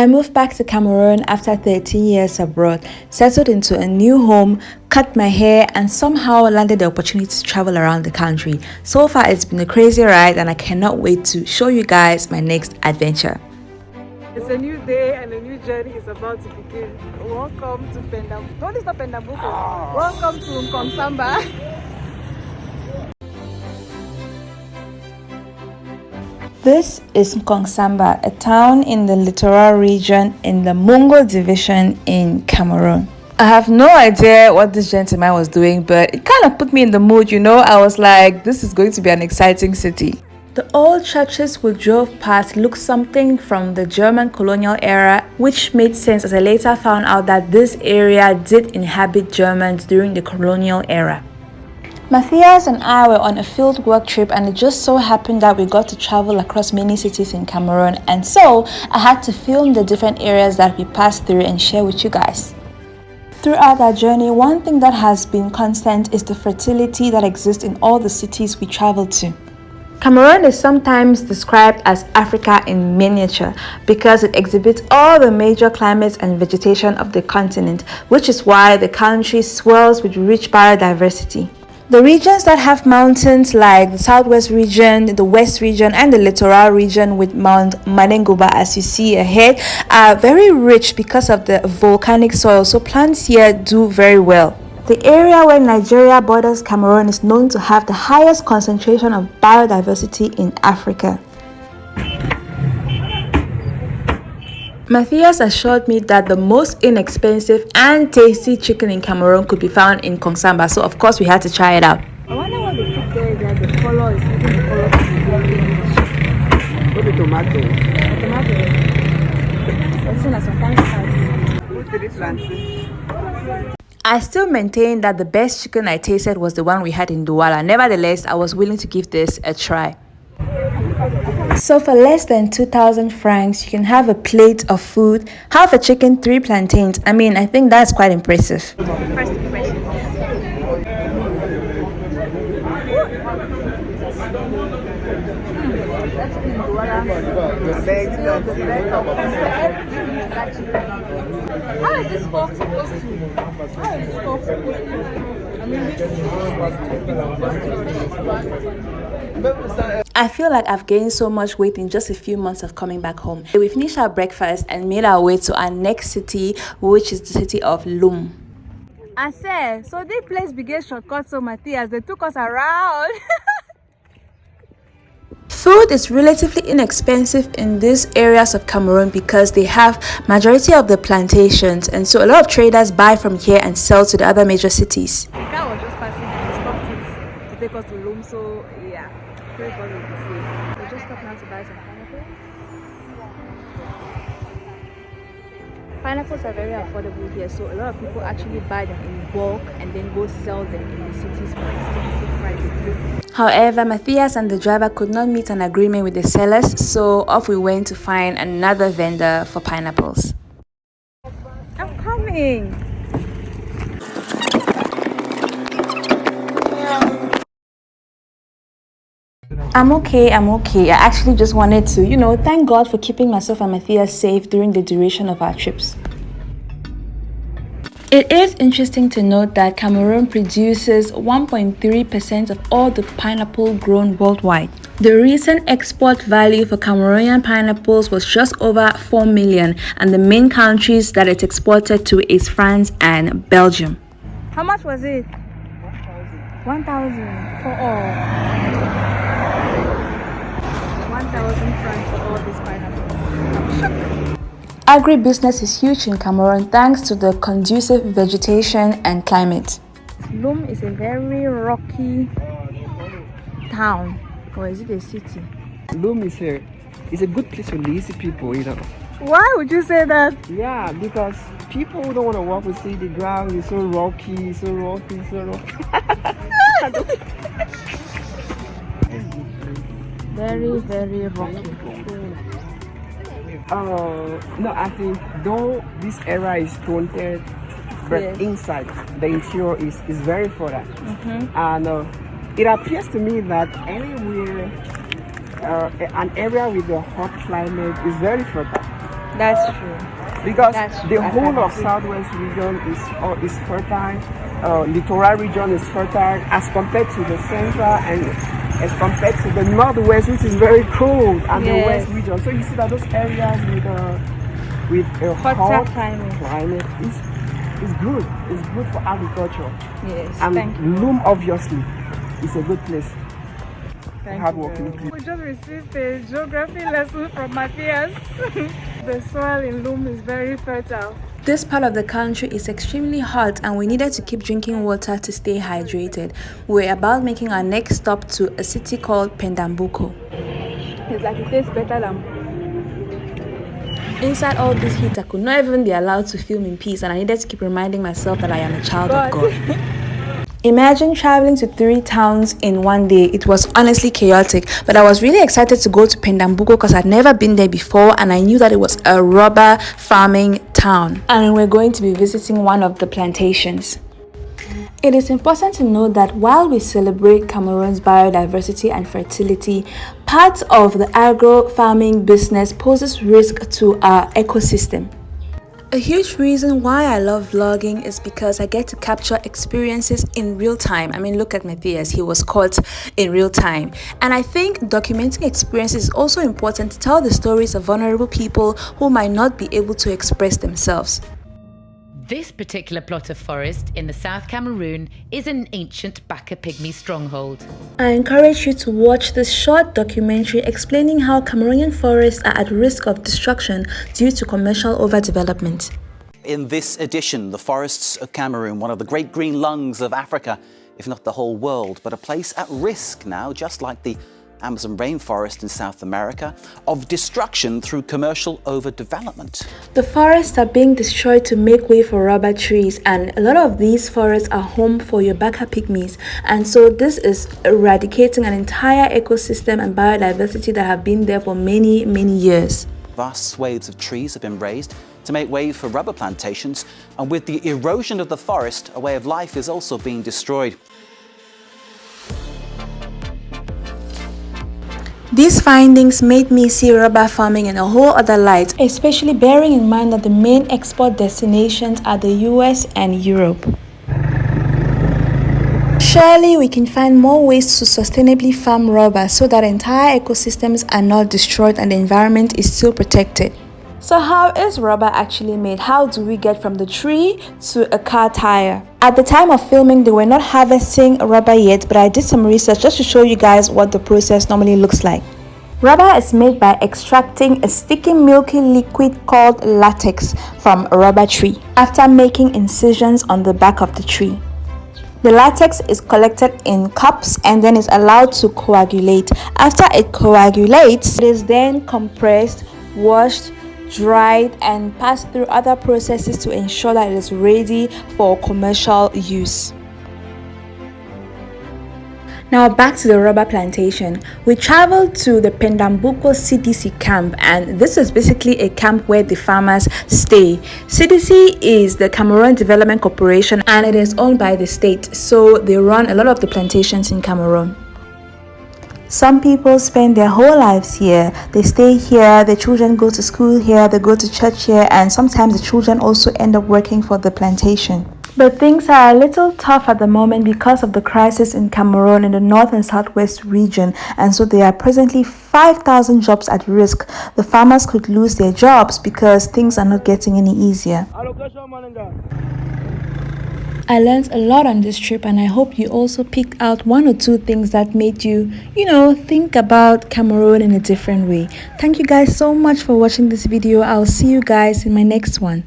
I moved back to Cameroon after 13 years abroad, settled into a new home, cut my hair, and somehow landed the opportunity to travel around the country. So far, it's been a crazy ride, and I cannot wait to show you guys my next adventure. It's a new day and a new journey is about to begin. Welcome to Penda. No, it's not Penda Mboko. Welcome to Nkongsamba. This is Nkongsamba, a town in the littoral region in the Mungo division in Cameroon. I have no idea what this gentleman was doing, but it kind of put me in the mood, you know. I was like, this is going to be an exciting city. The old churches we drove past looked something from the German colonial era, which made sense as I later found out that this area did inhabit Germans during the colonial era. Matthias and I were on a field work trip, and it just so happened that we got to travel across many cities in Cameroon, and so I had to film the different areas that we passed through and share with you guys. Throughout our journey, one thing that has been constant is the fertility that exists in all the cities we traveled to. Cameroon is sometimes described as Africa in miniature because it exhibits all the major climates and vegetation of the continent, which is why the country swells with rich biodiversity. The regions that have mountains like the southwest region, the west region, and the littoral region with Mount Manengoba, as you see ahead, are very rich because of the volcanic soil, so plants here do very well. The area where Nigeria borders Cameroon is known to have the highest concentration of biodiversity in Africa. Matthias assured me that the most inexpensive and tasty chicken in Cameroon could be found in Nkongsamba, so of course we had to try it out. I wonder what they put there, that the color is making the color to be Put the tomato. tomato. It's in a sometimes Put the plants. I still maintain that the best chicken I tasted was the one we had in Douala. Nevertheless, I was willing to give this a try. So for less than 2,000 francs, you can have a plate of food, half a chicken, 3 plantains. I mean, I think that's quite impressive. First impression. That's in How is this fork supposed to? I feel like I've gained so much weight in just a few months of coming back home. We finished our breakfast and made our way to our next city, which is the city of Loum. I said, so this place began shortcut, so Matthias, they took us around. Food is relatively inexpensive in these areas of Cameroon because they have majority of the plantations, and so a lot of traders buy from here and sell to the other major cities. The car was just passing and we stopped it to take us to Loum, so yeah, very God will be safe. We just stopped now to buy some pineapples. Pineapples are very affordable here, so a lot of people actually buy them in bulk and then go sell them in the cities for expensive prices. However, Matthias and the driver could not meet an agreement with the sellers, so off we went to find another vendor for pineapples. I'm coming! I'm okay. I actually just wanted to, thank God for keeping myself and Matthias safe during the duration of our trips. It is interesting to note that Cameroon produces 1.3% of all the pineapple grown worldwide. The recent export value for Cameroonian pineapples was just over 4 million, and the main countries that it's exported to is France and Belgium. How much was it? 1,000 for all. 1,000 francs for all these pineapples. I'm shocked. Agribusiness is huge in Cameroon thanks to the conducive vegetation and climate. Loum is a very rocky town, or is it a city? Loum is a good place for lazy people, Why would you say that? Yeah, because people don't want to walk with the ground is so rocky. Very, very rocky. No, I think though this area is taunted, but yes, inside the interior is very fertile. And it appears to me that anywhere, an area with a hot climate is very fertile. That's true. Because That's the true. I whole can of agree. southwest region is fertile. Littoral region is fertile as compared to the central and as compared to the northwest, which is very cold, and the Yes. west region. So you see that those areas with a Hotter hot climate. is good. It's good for agriculture. Yes. And Thank you. Loum obviously is a good place. Thank Hardworking you. people. We just received a geography lesson from Matthias. The soil in Loum is very fertile. This part of the country is extremely hot and we needed to keep drinking water to stay hydrated. We're about making our next stop to a city called Penda Mboko. It's like it tastes better than... Inside all this heat, I could not even be allowed to film in peace and I needed to keep reminding myself that I am a child of God. Imagine traveling to 3 towns in one day. It was honestly chaotic, but I was really excited to go to Penda Mboko because I'd never been there before and I knew that it was a rubber farming town. And we're going to be visiting one of the plantations. It is important to note that while we celebrate Cameroon's biodiversity and fertility, part of the agro-farming business poses risk to our ecosystem. A huge reason why I love vlogging is because I get to capture experiences in real time. I mean, look at Matthias, he was caught in real time. And I think documenting experiences is also important to tell the stories of vulnerable people who might not be able to express themselves. This particular plot of forest in the South Cameroon is an ancient Baka pygmy stronghold. I encourage you to watch this short documentary explaining how Cameroonian forests are at risk of destruction due to commercial overdevelopment. In this edition, the forests of Cameroon, one of the great green lungs of Africa, if not the whole world, but a place at risk now, just like the Amazon rainforest in South America, of destruction through commercial overdevelopment. The forests are being destroyed to make way for rubber trees, and a lot of these forests are home for your Baka pygmies, and so this is eradicating an entire ecosystem and biodiversity that have been there for many years. Vast swathes of trees have been raised to make way for rubber plantations, and with the erosion of the forest, a way of life is also being destroyed. These findings made me see rubber farming in a whole other light, especially bearing in mind that the main export destinations are the US and Europe. Surely we can find more ways to sustainably farm rubber so that entire ecosystems are not destroyed and the environment is still protected. So how is rubber actually made? How do we get from the tree to a car tire? At the time of filming, they were not harvesting rubber yet, but I did some research just to show you guys what the process normally looks like. Rubber is made by extracting a sticky milky liquid called latex from a rubber tree after making incisions on the back of the tree. The latex is collected in cups and then is allowed to coagulate. After it coagulates, it is then compressed, washed, dried and passed through other processes to ensure that it is ready for commercial use. Now back to the rubber plantation. We traveled to the Penda Mboko CDC camp, and this is basically a camp where the farmers stay. CDC is the Cameroon Development Corporation and it is owned by the state, so they run a lot of the plantations in Cameroon. Some people spend their whole lives here. They stay here, their children go to school here, they go to church here, and sometimes the children also end up working for the plantation. But things are a little tough at the moment because of the crisis in Cameroon in the north and southwest region, and so there are presently 5,000 jobs at risk. The farmers could lose their jobs because things are not getting any easier. I learned a lot on this trip, and I hope you also picked out 1 or 2 things that made you, think about Cameroon in a different way. Thank you guys so much for watching this video. I'll see you guys in my next one.